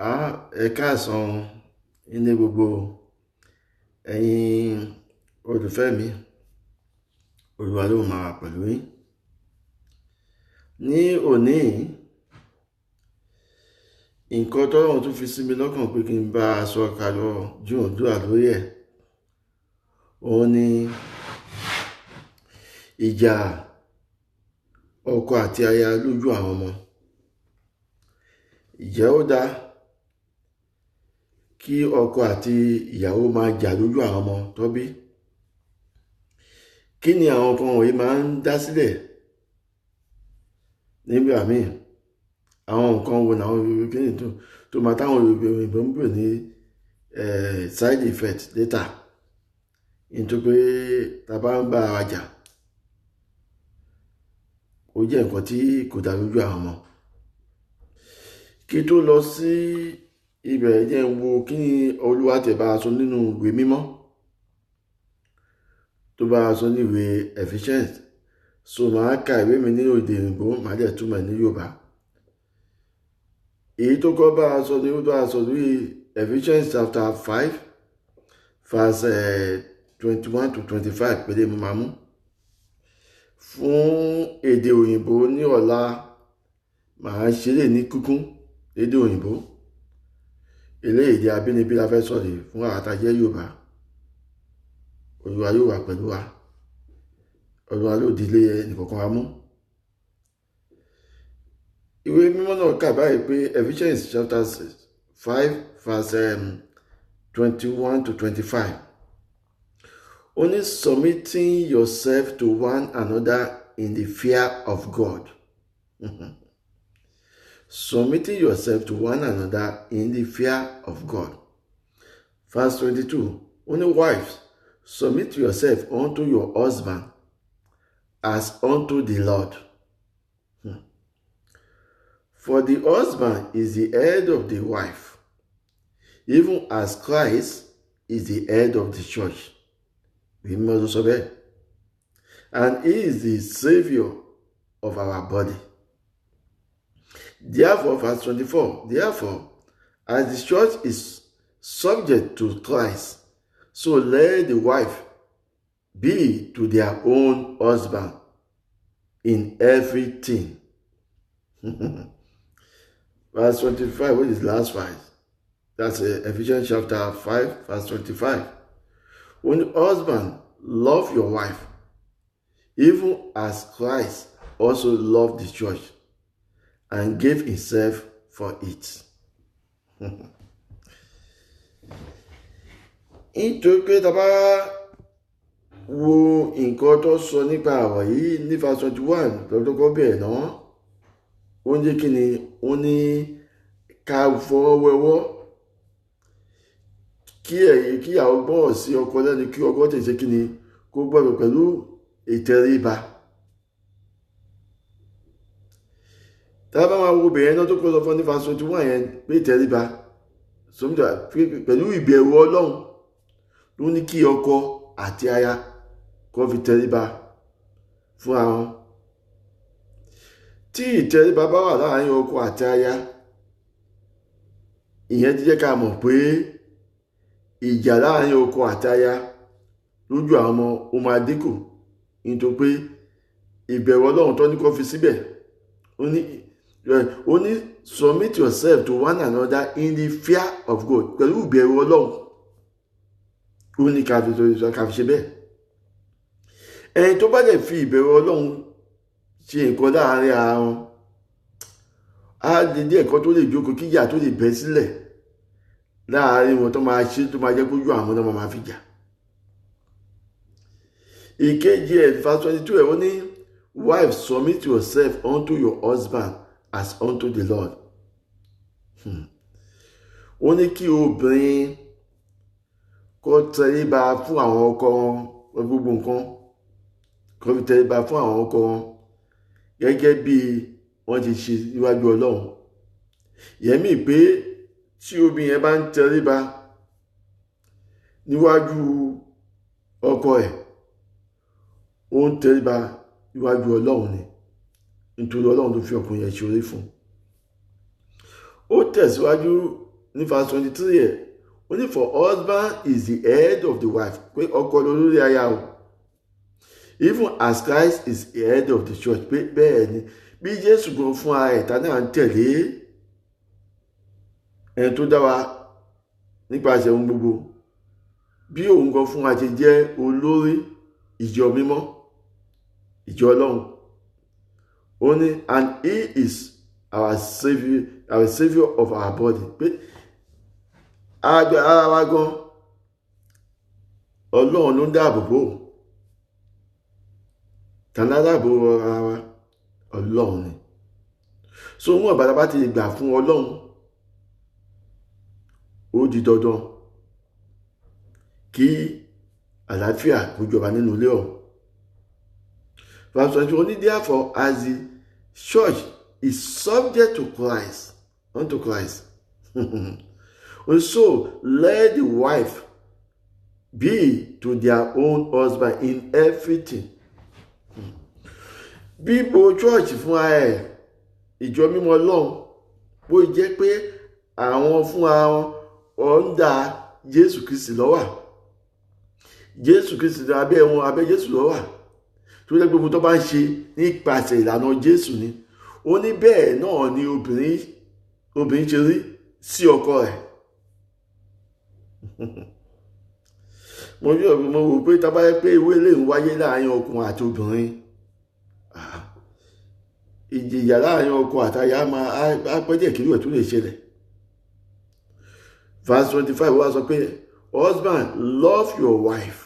Ẹ káàsán ilé gbogbo ẹ̀yin olùfẹ́ mi. Olúwa ló máa wà pẹ̀lú yín. Ní òní, nǹkan tọ́lọ́run tún fi sí mi lọ́kàn pé kí n bá a sọ kalọ̀ jùmọ̀dúrà lórí ẹ̀. Òun ni ìjà ọkọ àti aya lójú àwọn ọmọ. Ìjẹ́ ó dáa kí ọkọ àti ìyàwó máa jà lójú àwọn ọmọ tó bí? Kí ni àwọn nǹkan wọ̀nyí máa ń dá sílẹ̀ nígbà míì? Àwọn nǹkan wo làwọn kí ni tó máa táwọn òyìnbó ń pè ní side effect later, nítorí pé tá bá ń bá ara jà ó jẹ́ nǹkan tí kò dá lójú àwọn ọmọ. Kí tó lọ sí ibẹ̀ jẹ́ ń wo kí ni Olúwa tẹ̀ bá sọ nínú ìwé mímọ́, tó bá sọ ní ìwé Ephesians. So máa ka ìwé mi nínú èdè òyìnbó, máa dẹ̀ túmọ̀ ní Yorùbá. Èyí tó kọ́ bá sọ ní ó bá sọ lórí Ephesians chapter 5 verse 21 to 25 pẹ̀lú mo máa mú. Fún èdè òyìnbó ní ọ̀la màá ṣe lè ní kúkún èdè òyìnbó. Èdè abínibí la fẹ́ sọ̀rọ̀ fún àwọn àtàjẹ́ Yorùbá. Olúwa yóò wà pẹ̀lú wa. Olúwa ló dìlé ẹnìkọ̀ọ̀kan wa mú. Ìwé mímọ́ náà kà báyìí pé Ephesians chapter 5 verse 21 to 25. Only submitting yourself to one another in the fear of God. Submitting yourself to one another in the fear of God. Verse 22. Only wives, submit yourself unto your husband as unto the Lord. For the husband is the head of the wife, even as Christ is the head of the church. And he is the Savior of our body. Therefore, verse 24, therefore, as the church is subject to Christ, so let the wife be to their own husband in everything. Verse 25, what is the last verse? That's Ephesians chapter 5, verse 25. When the husband, love your wife, even as Christ also loved the church and gave himself for it. Nítorí pé tá bá wo nǹkan tó sọ nípa ọ̀rọ̀ yìí ní verse 21 lọ́dọ́kọ́ bẹ̀rẹ̀ náà, ó ní kí ni? Ó ní ká fọwọ́ wẹwọ́, kí ìyàwó gbọ́rọ̀ sí ọkọ lẹ́nu, kí ọkọ tẹ̀ ṣe kí ni? Kó gbọ́rọ̀ pẹ̀lú ìtẹríba. Tá bá máa wo bẹ̀rẹ̀ náà tó kọ́ sọ fún ní verse 21 yẹn pé ìtẹríba pẹ̀lú ìbẹ̀rù Ọlọ́run ló ní kí ọkọ àti aya kó fi tẹríba fún ara wọn. Tí ìtẹríba bá wà láàárín ọkọ àti aya, ìyẹn ti jẹ́ ká mọ̀ pé ìjà láàárín ọkọ àti aya lójú àwọn ọmọ ó máa dínkù, nítorí pé ìbẹ̀rù Ọlọ́run tó ní kó fi síbẹ̀. Ó ní submit yourself to one another in the fear of God. Pẹ̀lú ìbẹ̀rù Ọlọ́run ó ní ká fi ṣe bẹ́ẹ̀. Ẹni tó bá lè fi ìbẹ̀rù Ọlọ́run ṣe nǹkan láàárín ara wọn, á lè dé ẹ̀kọ́ tó lè jókòó kí ìjà tó lè bẹ́ sílẹ̀ láàárín wọn tó máa ṣe tó máa jẹ́ kójú àwọn náà máa fi jà. Ìkejì verse 22 ó ní wives, submit yourself unto your husband as unto the Lord. Ó ní kí obìnrin kó tẹríba fún àwọn ọkọ wọn gbogbo nǹkan, kó fi tẹríba fún àwọn ọkọ wọn gẹ́gẹ́ bí wọ́n ti ṣe níwájú Ọlọ́run. Ìyẹn mí pé tí obìnrin yẹn bá ń tẹríba níwájú ọkọ ẹ̀, ó ń tẹríba níwájú Ọlọ́run ni, nítorí Ọlọ́run ló fi ọkùnrin yẹn ṣoore fún. Ó tẹ̀síwájú ní verse 23 yẹ ó ní for husband is the head of the wife pé ọkọ lolórí aya o even as Christ is the head of the church pé bẹ́ẹ̀ ni bí Jésù gan fún ara ẹ̀ta náà ń tẹ̀lé ẹni tó dá wa nípasẹ̀ ohun gbogbo bí òun gan fún wa ti jẹ́ olórí ìjọ mímọ́ ìjọ Ọlọ́run ó ní and he is our saviour of our body pé ara wa gan Ọlọ́run ló ń dáàbò bò tàná dáàbò ara wa Ọlọ́run ni so wọn bàtà bá ti gbà fún Ọlọ́run ó di dandan kí àlàáfíà kó jọba nínú ilé ọ̀hún. Verse 21 therefore as the church is subject to Christ unto Christ and so let the wife be to their own husband in everything. Bíbo church fún ẹ ìjọ mímọ́ Ọlọ́run bó jẹ́ pé àwọn fún àwọn ọ̀ǹda Jésù Kristi ló wà Jésù Kristi abẹ́ wọn abẹ́ Jésù ló wà tó jẹ́ pé mo tó bá ń ṣe nípasẹ̀ ìlànà Jésù ni ó ní bẹ́ẹ̀ náà ni obìnrin ṣe rí sí ọkọ rẹ̀ mo wò pé tá bá yẹ pé ìwé lè ń wáyé láàrin ọkùnrin àti obìnrin ìjìyà láàrin ọkọ àtaya máa pẹ́jẹ̀ kí ló ẹ̀ tó lè ṣẹlẹ̀. Verse 25 wá sọ pé husband love your wife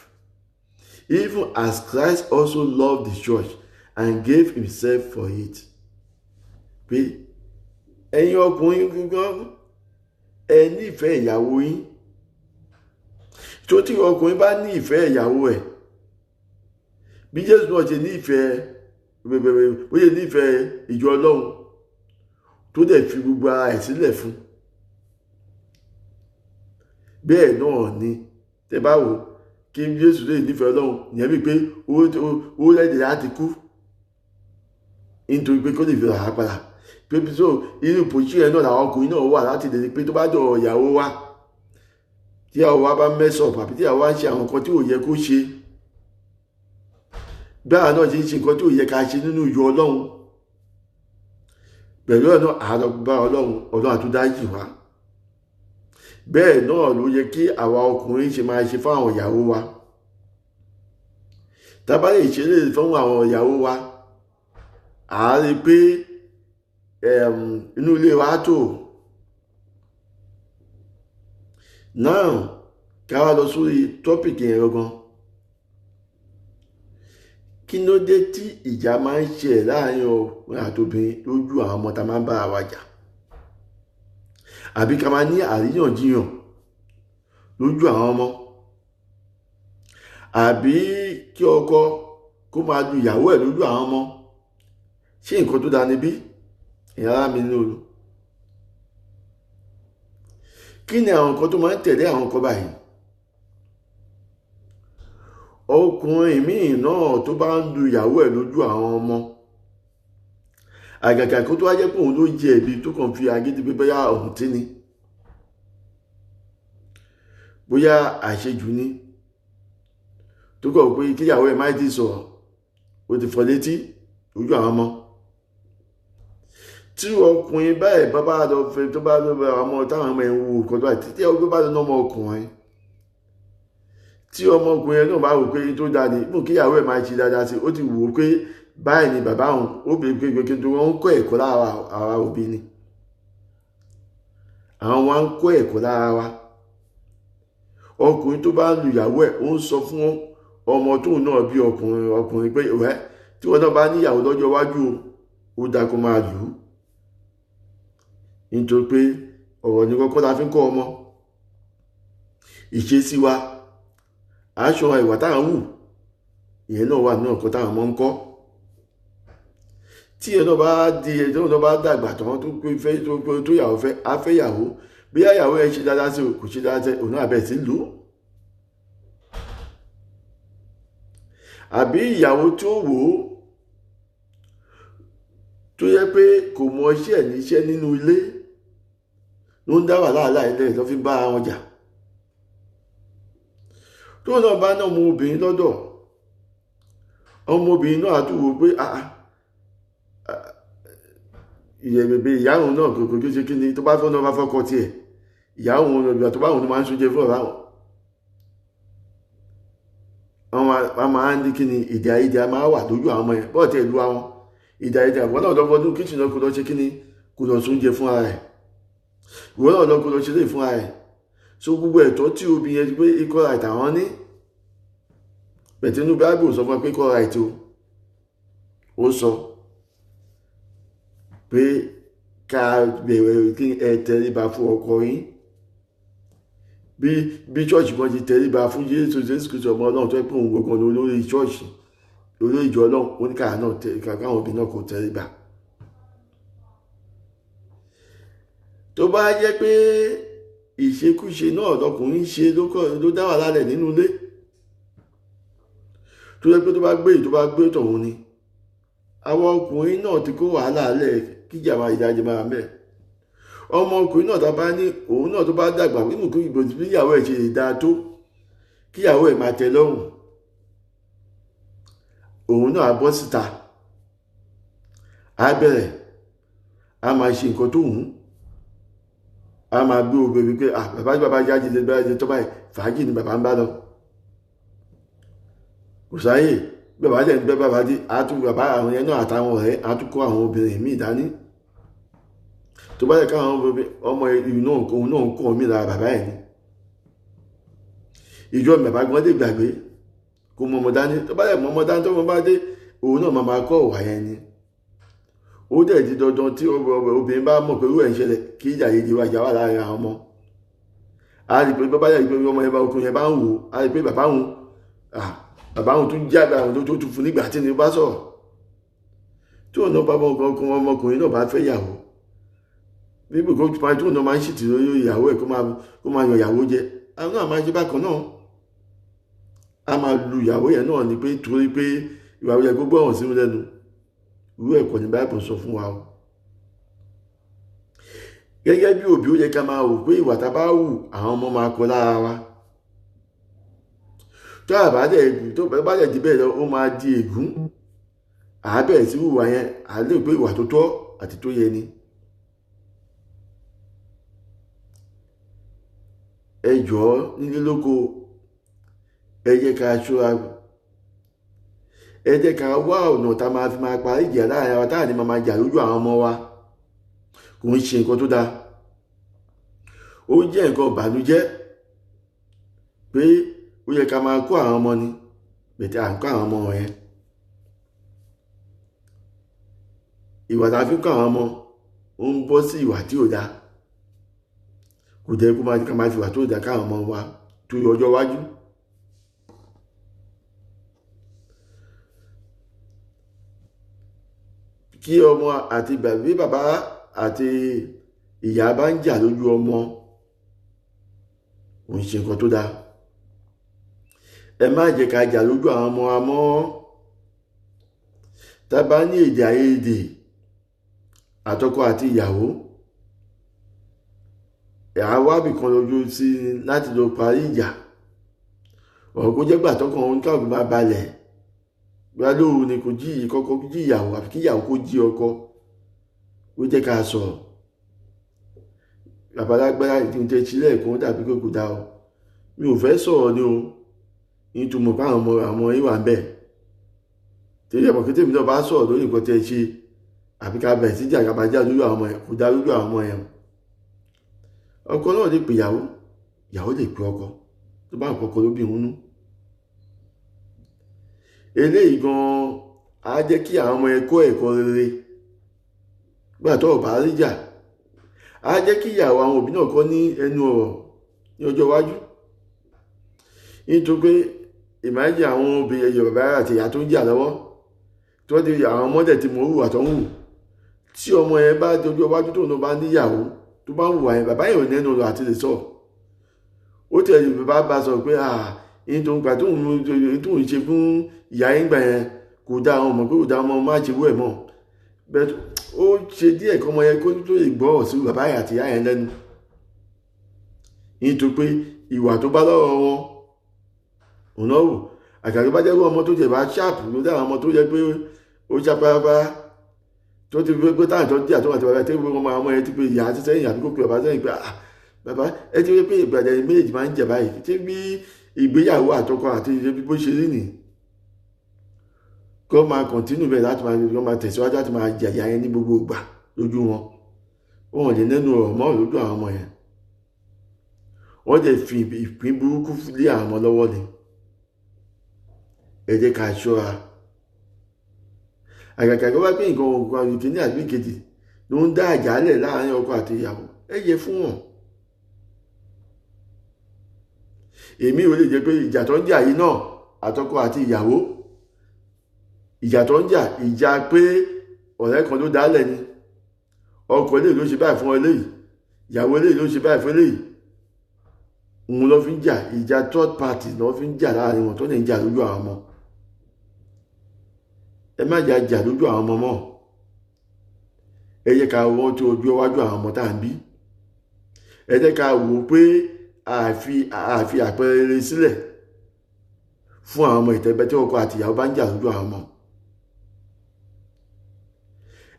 even as Christ also loved the church and gave himself for it. Pé ẹ̀yin ọkùnrin gbọ́n ẹ nífẹ̀ẹ́ ìyàwó yín tó tí ọkùnrin bá ní ìfẹ́ ìyàwó ẹ̀ bí Jésù náà ṣe nífẹ̀ẹ́ bóyá nífẹ̀ẹ́ ìjọ Ọlọ́run tó dẹ̀ fi gbogbo ara ẹ̀ sílẹ̀ fún bẹ́ẹ̀ náà ni tẹ́ bá wò kí Jésù lè nífẹ̀ẹ́ Ọlọ́run ìyẹn bí pé ó rẹ́dì láti kú nítorí pé kó lè fi rà á padà pé so irú pòṣí ẹ̀ náà làwọn ọkùnrin náà wà láti lè pé tó bá dọ̀ ìyàwó wa tí ìyàwó wa bá mẹ́sọ̀ àbí tí ìyàwó wa ń ṣe àwọn nǹkan tí ò yẹ kó ṣe gbáà náà ṣe ń ṣe nǹkan tí ò yẹ ká ṣe nínú ìjọ Ọlọ́run pẹ̀lú ọ̀nà àlọ́gbà Ọlọ́run àtúndájì wa bẹ́ẹ̀ náà ló yẹ kí àwa ọkùnrin ṣe máa ṣe fún àwọn ìyàwó wa tá bá lè ṣe lè fún àwọn ìyàwó wa à á rí pé inú ilé wa tó náà ká wá lọ sórí tọ́pìkì yẹn gangan kí ló dé tí ìjà máa ń ṣe láàrin ọkùnrin àtobìnrin lójú àwọn ọmọ tá máa ń bára wa jà àbí ká máa ní àríyànjiyàn lójú àwọn ọmọ àbí kí ọkọ kó máa lu ìyàwó ẹ̀ lójú àwọn ọmọ ṣé nǹkan tó dáa níbí ìyára mi ní olú kí ni àwọn nǹkan tó máa ń tẹ̀lé àwọn nǹkan báyìí ọkùnrin míì náà tó bá ń lu ìyàwó ẹ̀ lójú àwọn ọmọ àgàgà kó tó wá jẹ́ pé òun ló jẹ̀bi tó kàn fi agídí pé bóyá ọ̀hún tí ni bóyá àṣejù ni tó kọ̀ pé kíyàwó ẹ̀ máa ti sọ̀rọ̀ ó ti fọ́ létí lójú àwọn ọmọ tí ọkùnrin báyìí bá lọ fẹ́ tó bá lọ bá ọmọ táwọn ọmọ ẹ̀ ń wo nǹkan tó bá títí ọgbẹ́ bá lọ ná ọmọ ọkùnrin tí ọmọkùnrin náà bá wò pé tó dáa ní mú kíyàwó ẹ̀ máa ṣe dáadáa sí ó ti wò ó pé báyìí ni bàbá òun ó bèèrè pé kí wọ́n ń kọ́ ẹ̀kọ́ lára àwa òbí ni àwọn wa ń kọ́ ẹ̀kọ́ lára wa ọkùnrin tó bá ń lu ìyàwó ẹ̀ ó ń sọ fún ọmọ tóun náà bí ọkùnrin pé ọ̀rẹ́ tí wọ́n náà bá níyàwó lọ́jọ́ iwájú ó dáa kó máa lù ú nítorí pé ọ̀rọ̀ ní kọ́kọ́ la fi ń kọ́ ọmọ ìṣesí wa aṣọ ìwà táwọn wù ìyẹn náà wà nínú ọ̀kan táwọn ọmọ ń kọ́ tí ẹ̀nà bá di ẹjọ́ náà bá dàgbà tán tó pé fẹ́ tó yàwó fẹ́ afẹ́yàwó bí yàwó ẹ̀ ṣe dáadáa sí kò ṣe dáadáa sí òun náà bẹ̀ sí lù ú àbí ìyàwó tó wò ó tó yẹ pé kò mọ iṣẹ́ níṣẹ́ nínú ilé ló ń dá wàhálà ilẹ̀ lọ́ fi bá wọn jà. tó náà bá náà ọmọ obìnrin lọ́dọ̀, ọmọbìnrin náà àtúwò pé ìyẹ̀bẹ̀bẹ̀ ìyá òun náà kò ṣe kí ni tó bá fọ́nà bá fọ́kọ tiẹ̀, ìyá òun ìgbà tó bá òun máa ń súnjẹ fún ọ̀rá wọn. wọ́n máa ń ní kí ni èdè àìyedè máa wà lójú àwọn ọmọ yẹn bọ́ọ̀ tẹ̀ lu àwọn èdè àìyedè àwọn náà lọ́gbọ́dún kíchìn náà kò lọ ṣe kí ni kò lọ súnjẹ fún ara ẹ̀, ìwọ náà lọ kò lọ ṣe lè fún ara ẹ̀. so gbogbo ẹ̀tọ́ tí obìnrin yẹn pé equal right àwọn ní, bẹ̀tẹ̀nú Bible sọ fún wa pé equal right ó sọ pé ká bẹ̀rẹ̀ kí ẹ tẹríba fún ọkọ yín bí chọ́ọ̀chì kan ti tẹríba fún Jésù Kristi ọmọ Ọlọ́run tó ẹ́ pé òun gbogbo olórí chọ́ọ̀chì olórí ìjọ Ọlọ́run ó ní káwọn obìnrin náà kò tẹríba. tó bá jẹ́ pé ìṣekúṣe náà lọkùnrin ṣe ló dá wàhálà rẹ̀ nínú ilé, tó jẹ́ pé tó bá gbé tọ̀hún ni, àwọn ọkùnrin náà ti kó wàhálà rẹ̀ kíjà máa ìdájẹ́ máa mẹ́. ọmọkùnrin náà tá bá ní òun náà tó bá dàgbà nínú kí ìbò tí ìyàwó ẹ̀ ṣe lè dáa tó kíyàwó ẹ̀ máa tẹ́ lọ́rùn, òun náà á bọ́ síta, á bẹ̀rẹ̀ á máa ṣe nǹkan tó hùn, á máa gbé obìnrin pé bàbá jáde lè bẹ́ẹ̀ tó báyìí fàájì ni bàbá ń bá lọ, kò sáyè bàbá jẹ́ gbẹ́ bàbá dé bàbá àwọn yẹn náà àtàwọn ọ̀rẹ́ á tún kó àwọn obìnrin míì dání. tó bá yẹ káwọn ọmọ ìlú náà òun náà ń kọ́ mí lára bàbá ẹ̀ ni, ìjọ bàbá gan lè gbàgbé kó mọ ọmọ dání, tó bá yẹ mọ ọmọ dání tó mọ bá dé òun náà máa kọ́ ọ̀wà yẹn ni. ó dẹ̀ di dandan tí obìnrin bá mọ̀ pé irú ẹ̀ ń ṣẹlẹ̀ kí ìjà yìí di wájà wà láàrin àwọn ọmọ. a rí pé bàbá yẹ pé ọmọ yẹn bá okùn yẹn bá ń wò, a rí pé bàbá òun tún jáde àwọn tó tún fún nígbà tí ni bá sọ̀rọ̀. tí òun náà bá ọmọkùnrin náà bá fẹ́ yàwó, bíbí kò tún tí òun náà máa ń ṣìtì lórí ìyàwó ẹ̀ kó máa yan ìyàwó jẹ, àwọn náà máa ṣe bákan náà. a máa lu ìyàwó yẹn náà ni pé torí pé ìyàwó yẹn gbogbo ọ̀hún sínú lẹ́nu. irú ẹ̀kọ́ ni Bible sọ fún wa o. gẹ́gẹ́ bí òbí ó yẹ ká máa wò pé ìwà tá bá wù àwọn ọmọ máa kọ́ lára wa. tó bá dẹ̀ di bẹ́ẹ̀ lọ ó máa di ègún, àábẹ̀rẹ̀ sí wùwà yẹn à lè pé ìwà tó tọ́ àti tó yẹ ni. ẹ jọ̀ọ́ nílé lóko ẹ jẹ́ ká ṣọ́ra, ẹ jẹ́ ká wá ọ̀nà tá máa fi máa parí ìjà láàrin wa táà ní máa jà lójú àwọn ọmọ wa. kò ń ṣe nǹkan tó dáa, ó jẹ́ nǹkan ìbànújẹ́ pé ó yẹ ká máa kó àwọn ọmọ ni bẹ̀tẹ̀ à ń kó àwọn ọmọ yẹn. ìwà tá a fi kó àwọn ọmọ ó ń bọ́ sí ìwà tí ò dáa, kò jẹ́ ká máa fi ìwà tó dáa káwọn ọmọ wa tó yọ ọjọ́ iwájú. kí ọmọ àti bàbá àti ìyá bá ń jà lójú ọmọ ò ń ṣe nǹkan tó dáa. ẹ má jẹ́ ká jà lójú àwọn ọmọ wa mọ́. tá bá ní èdè àìyedè àtọkọ àti ìyàwó, àwábì kan lójú sí láti lọ parí ìjà. ọ̀rọ̀ kó jẹ́ gbà tọkàn òun káàkiri máa balẹ̀ bá lóru ni kò jí kọ́kọ́ jí ìyàwó àfi kí ìyàwó kó jí ọkọ. ó jẹ́ ká sọ̀rọ̀ babalágbára ìdíntẹ́ sílẹ̀ kó dàbí pé kò dá o, mi ò fẹ́ sọ̀rọ̀ ni o nítumọ̀ bá àwọn ìwà ń bẹ̀ tí ẹ̀mọ̀ kí tèmi náà bá sọ̀rọ̀ lórí nǹkan tẹ́ ṣe àfi ká bẹ̀rẹ̀ sí jà kábàjá lójú àwọn ọmọ ẹ̀ kò dá lójú àwọn ọmọ ẹ̀. ọkọ náà lè pè ìyàwó, ìyàwó lè pè ọkọ tó bá nǹkan kan ló bí ìhúnú. eléyìí gan-an á jẹ́ kí àwọn ọmọ ẹ̀ kọ́ ẹ̀kọ́ rere gbà tó bá rí jà, á jẹ́ kí ìyàwó àwọn òbí náà kọ́ ní ẹnu ọ̀rọ̀ ní ọjọ́ iwájú. nítorí pé ìmájì àwọn obìnrin ẹ̀yọ̀ bàbá àti ìyá tó ń jà lọ́wọ́ tí wọ́n ti àwọn ọmọdé ti mọ̀ hùwà tó ń hù, tí ọmọ ẹ̀ bá dojú iwájú tó ń bá níyàwó tó bá ń hùwà yẹn bàbá yẹn ò nẹ́nu ọ̀rọ̀ àti lè sọ. ó tẹ̀lé bàbá bá sọ pé nítorí gbà tó ń ṣe fún ìyá yín gbà yẹn kò dá àwọn ọmọ pé kò dá ọmọ má ṣe wú ẹ̀ mọ́. bẹ́ẹ̀ ó ṣe díẹ̀ kọ́ ọmọ yẹn kó tó lè gbọ́ ọ̀sùn bàbá yẹn àti ìyá yẹn lẹ́nu. nítorí pé ìwà tó bá lọ́wọ́ wọn òun náà wò. Àgàgà bá jẹ́ pé ọmọ tó jẹ̀ bá ṣáàpù ló dá àwọn ọmọ tó jẹ́ pé ó ṣàpárápá tó ti fi pé táwọn tó jẹ́ àtọ́wọ́ àti bàbá tí wọ́n máa mọ ẹ ti pé ìyá àti sẹ́yìn àbí kò pé bàbá sẹ́yìn pé bàbá ẹ ti rí pé ìgbàdà méjèèjì máa ń jẹ báyìí tí bí ìgbéyàwó àtọkọ àti ìṣẹ́bí bó ṣe rí nì kó máa kọ̀ntínú bẹ́ẹ̀ láti máa tẹ̀síwájú láti máa jẹ̀yà yẹn ní gbogbo ìgbà lójú wọn. Wọ́n lè nẹ́nu ọ̀rọ̀ mọ́ lójú àwọn ọmọ yẹn. Wọ́n lè fi ìpín burúkú lé àwọn ọmọ lọ́wọ́ ni. Ẹ jẹ́ ká ṣọ́ra. Àgàgà tó bá gbé nǹkan ìkíní àbí kejì ló ń dá àjálẹ̀ láàárín ọkọ àti ìyàwó, ẹ yẹ fún wọn. Èmi ò lè jẹ́ pé ìjà tó ń jà yìí náà àtọkọ àti ìyàwó, ìjà tó ń jà ìjà pé ọ̀rẹ́ kan ló dálẹ̀ ni, ọkọ eléyìí ló ṣe báyìí fún eléyìí, ìyàwó eléyìí ló ṣe báyìí fún eléyìí, òun ló fi ń jà, ìjà third party ló fi ń jà láàárín wọn tó ní ń jà lójú àwọn ọmọ. Ẹ má jà lójú àwọn ọmọ mọ́. Ẹ jẹ́ ká wọ́n tó ojú iwájú àwọn ọmọ tá à ń bí. Ẹ jẹ́ ká wò pé àfi àpẹẹrẹ rere sílẹ̀ fún àwọn ọmọ ìtẹ́gbẹ́ tí ọkọ àti ìyàwó bá ń jà lójú àwọn ọmọ.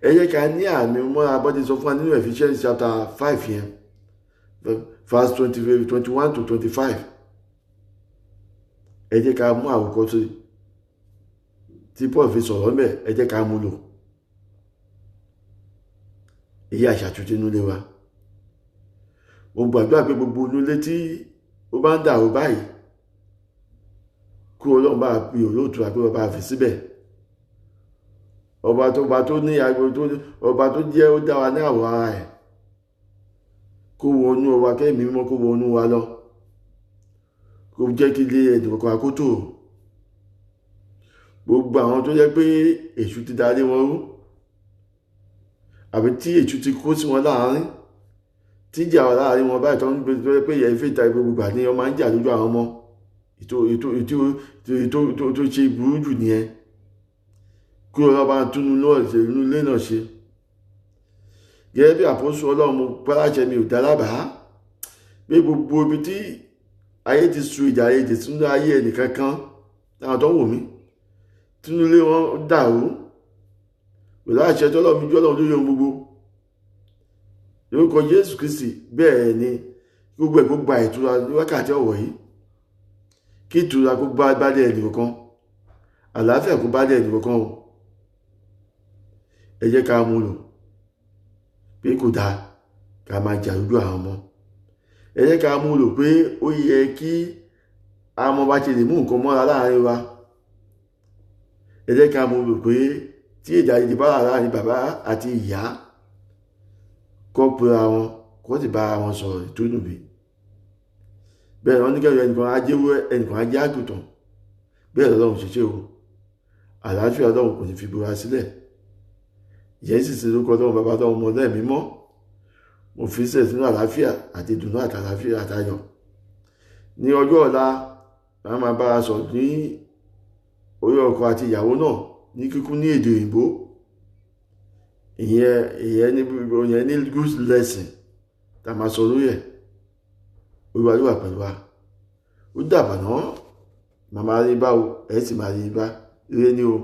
Ẹ jẹ́ ká ní àmì mọ́ra bọ́dé sọ fún wa nínú Ephesians chapter 5 yẹn verse 21 to 25. Ẹ jẹ́ ká mú àwòkọ́ṣe tí Paul fi sọ̀rọ̀ mẹ́, ẹ jẹ́ ká mú lò. Èyí àṣàtúnṣe nílé wa. Mo gbàdúrà pé gbogbo nílé tí ó bá ń dàrú báyìí kó Ọlọ́run bá pe olóòtú àpé ọba fi síbẹ̀. Ọba tó ní agbo tó ọba tó jẹ́ ó dá wa ní àwọ̀ ara ẹ̀ kó wọnú wa kẹ́mi mímọ́ kó wọnú wa lọ, kó jẹ́ kí ilé ẹ̀dùnkọ̀ọ́ àkótó. Gbogbo àwọn tó jẹ́ pé èṣù ti darí wọn rú àbí tí èṣù ti kó sí wọn láàárín tí ìjà wà láàárín wọn báyìí tó ń gbé tó jẹ́ pé ìyẹn ìfẹ́ ìta gbogbo ìgbà ni wọ́n máa ń jà lójú àwọn ọmọ. Tó ṣe burú jù nìyẹn. Kí Ọlọ́run bá túnú ilé náà ṣe. Gẹ́gẹ́ bí àpọ́sù Ọlọ́run mo pàláṣẹ mi ò dá lábàá pé gbogbo ibi tí ayé ti su ìjà ayé ti sínú ayé ẹnìkankan táwọn tó ń wò mí túnú ilé wọn dàrú pẹ̀lú àṣẹ tọ́lọ́run mi jọ́lọ́run lórí ohun gbogbo. Lórúkọ Jésù Kristi bẹ́ẹ̀ ni gbogbo ẹ̀ kó gba ìtura ní wákàtí ọ̀wọ̀ yìí. Kí ìtura kó bá dé ẹnìkankan, àlàáfíà kó bá dé ẹnìkankan o. Ẹ jẹ́ ká mú lò pé kò dáa ká máa jà lójú àwọn ọmọ. Ẹ jẹ́ ká mú lò pé ó yẹ kí àwọn ọmọ bá ṣe lè mú nǹkan mọ́ra láàárín wa. Ẹ jẹ́ ká mú lò pé tí èdè àìyedè bá wà láàárín bàbá àti ìyá kó pera wọn kó sì bá wọn sọ̀rọ̀ ìtúnúbí. Bẹ́ẹ̀ wọ́n ní kẹ́rù ẹnìkan ajéwé ẹnìkan ajé àgùntàn. Bẹ́ẹ̀ lọ́lọ́run ṣiṣẹ́ o. Àlàáfíà Ọlọ́run kò ní fi bora sílẹ̀. Ìyẹn sì ṣe lórúkọ Ọlọ́run bàbá Ọlọ́run ọmọ lẹ́ẹ̀mí mọ́. Mo fi sílẹ̀ sínú àlàáfíà àti ìdùnnú àti àlàáfíà àtayọ̀. Ní ọjọ́ ọ̀la màá máa bá a sọ̀rọ̀ ní orí ọkọ àti ìyàwó náà ní kíkún ní èdè òyìnbó. Ìyẹn ní good lesson tá a máa sọ lórí ẹ̀. Olúwa ló wà pẹ̀lú wa. Ó dàbọ̀ náà màmá rí bá o ẹ̀ sì máa rí bá ire ní o.